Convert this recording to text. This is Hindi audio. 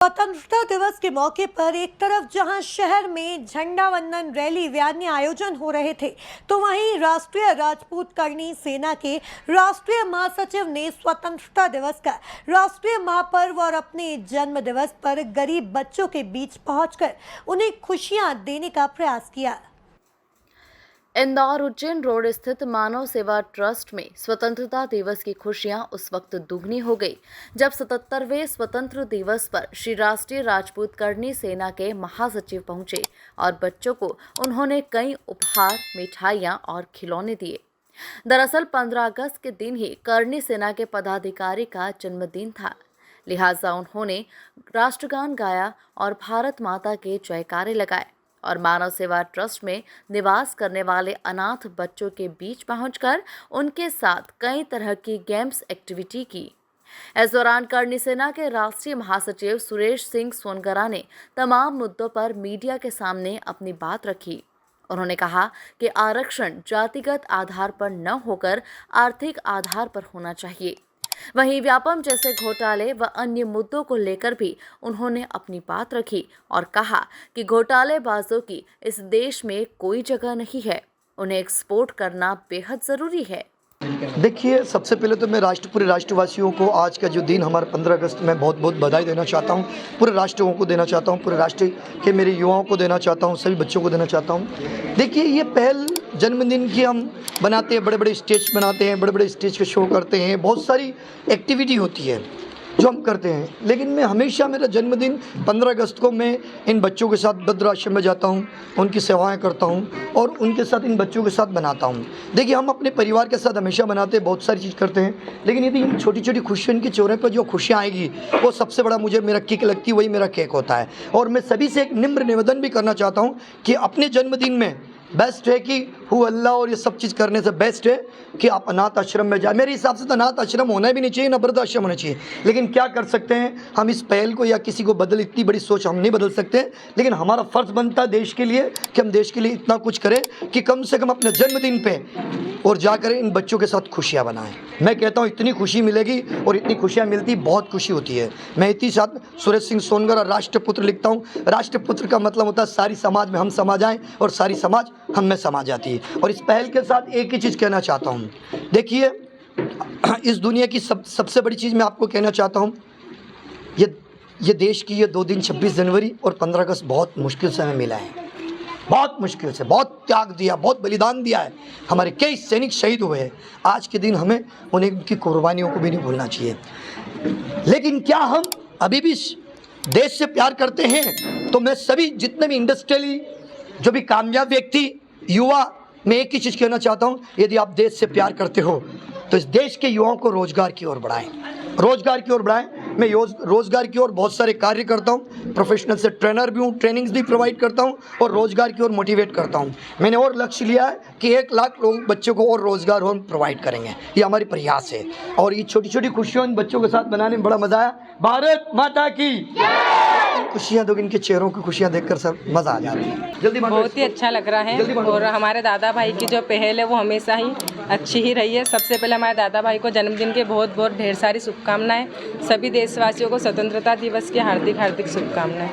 स्वतंत्रता दिवस के मौके पर एक तरफ जहां शहर में झंडा वंदन रैली व अन्य आयोजन हो रहे थे, तो वहीं राष्ट्रीय राजपूत करनी सेना के राष्ट्रीय महासचिव ने स्वतंत्रता दिवस का राष्ट्रीय महापर्व और अपने जन्म दिवस पर गरीब बच्चों के बीच पहुंचकर उन्हें खुशियां देने का प्रयास किया। इंदौर उज्जैन रोड स्थित मानव सेवा ट्रस्ट में स्वतंत्रता दिवस की खुशियां उस वक्त दुगनी हो गई जब 77वें स्वतंत्र दिवस पर श्री राष्ट्रीय राजपूत करनी सेना के महासचिव पहुंचे और बच्चों को उन्होंने कई उपहार, मिठाइयां और खिलौने दिए। दरअसल 15 अगस्त के दिन ही करनी सेना के पदाधिकारी का जन्मदिन था, लिहाजा उन्होंने राष्ट्रगान गाया और भारत माता के जयकारे लगाए और मानव सेवा ट्रस्ट में निवास करने वाले अनाथ बच्चों के बीच पहुंचकर उनके साथ कई तरह की गेम्स एक्टिविटी की। इस दौरान करनी सेना के राष्ट्रीय महासचिव सुरेश सिंह सोनगरा ने तमाम मुद्दों पर मीडिया के सामने अपनी बात रखी। उन्होंने कहा कि आरक्षण जातिगत आधार पर न होकर आर्थिक आधार पर होना चाहिए। वहीं व्यापम जैसे घोटाले व अन्य मुद्दों को लेकर भी उन्होंने अपनी बात रखी और कहा कि घोटालेबाजों की इस देश में कोई जगह नहीं है, उन्हें एक्सपोर्ट करना बेहद जरूरी है। देखिए, सबसे पहले तो मैं पूरे राष्ट्रवासियों को आज का जो दिन हमारा 15 अगस्त में बहुत बहुत बधाई देना चाहता हूँ। पूरे राष्ट्रों को देना चाहता हूँ, पूरे राष्ट्र के मेरे युवाओं को देना चाहता हूँ, सभी बच्चों को देना चाहता हूँ। देखिए, ये पहल जन्मदिन की हम बनाते हैं, बड़े बड़े स्टेज बनाते हैं, बड़े बड़े स्टेज के शो करते हैं, बहुत सारी एक्टिविटी होती है जो हम करते हैं। लेकिन मैं हमेशा मेरा जन्मदिन 15 अगस्त को मैं इन बच्चों के साथ वृद्धाश्रम में जाता हूँ, उनकी सेवाएं करता हूँ और उनके साथ इन बच्चों के साथ बनाता हूँ। देखिए, हम अपने परिवार के साथ हमेशा बनाते हैं, बहुत सारी चीज़ करते हैं, लेकिन यदि इन छोटी छोटी खुशियों इनके चेहरे पर जो खुशियाँ आएगी वो सबसे बड़ा मुझे मेरा केक लगती है, वही मेरा केक होता है। और मैं सभी से एक निम्र निवेदन भी करना चाहता हूँ कि अपने जन्मदिन में बेस्ट है कि हु अल्लाह और ये सब चीज़ करने से बेस्ट है कि आप अनाथ आश्रम में जाए। मेरे हिसाब से तो अनाथ आश्रम होना भी नहीं चाहिए, ना वृद्धाश्रम होना चाहिए। लेकिन क्या कर सकते हैं हम इस पहल को, या किसी को बदल, इतनी बड़ी सोच हम नहीं बदल सकते, लेकिन हमारा फ़र्ज़ बनता है देश के लिए कि हम देश के लिए इतना कुछ करें कि कम से कम अपने जन्मदिन पे और जाकर इन बच्चों के साथ खुशियाँ बनाएं। मैं कहता हूँ इतनी खुशी मिलेगी और इतनी खुशियाँ मिलती बहुत खुशी होती है। मैं इतनी साथ सुरेश सिंह सोनगरा राष्ट्रपुत्र लिखता हूँ। राष्ट्रपुत्र का मतलब होता है सारी समाज में हम समा जाएं और सारी समाज हम में समा जाती है। और इस पहल के साथ एक ही चीज़ कहना चाहता हूँ, देखिए, इस दुनिया की सबसे बड़ी चीज़ मैं आपको कहना चाहता हूँ, ये देश की ये 2 दिन 26 जनवरी और 15 अगस्त बहुत मुश्किल से हमें मिला है, बहुत मुश्किल से, बहुत त्याग दिया, बहुत बलिदान दिया है। हमारे कई सैनिक शहीद हुए हैं। आज के दिन हमें उन्हें उनकी कुर्बानियों को भी नहीं भूलना चाहिए। लेकिन क्या हम अभी भी देश से प्यार करते हैं? तो मैं सभी जितने भी इंडस्ट्रियली जो भी कामयाब व्यक्ति, युवा, मैं एक ही चीज़ कहना चाहता हूँ, यदि आप देश से प्यार करते हो तो इस देश के युवाओं को रोज़गार की ओर बढ़ाएं, रोज़गार की ओर बढ़ाएं। मैं रोज़गार की ओर बहुत सारे कार्य करता हूँ, प्रोफेशनल से ट्रेनर भी हूँ, ट्रेनिंग्स भी प्रोवाइड करता हूँ और रोज़गार की ओर मोटिवेट करता हूँ। मैंने और लक्ष्य लिया है कि 1 लाख लोग बच्चों को और रोज़गार हम प्रोवाइड करेंगे, ये हमारी प्रयास है। और ये छोटी छोटी खुशियों इन बच्चों के साथ बनाने में बड़ा मज़ा आया। भारत माता की खुशियाँ, तो इनके चेहरों की खुशियाँ देखकर सब मज़ा आ जाती है। जल्दी बहुत ही अच्छा लग रहा है। और हमारे दादा भाई की जो पहल है वो हमेशा ही अच्छी ही रही है। सबसे पहले हमारे दादा भाई को जन्मदिन के बहुत बहुत ढेर सारी शुभकामनाएं। सभी देशवासियों को स्वतंत्रता दिवस की हार्दिक शुभकामनाएं।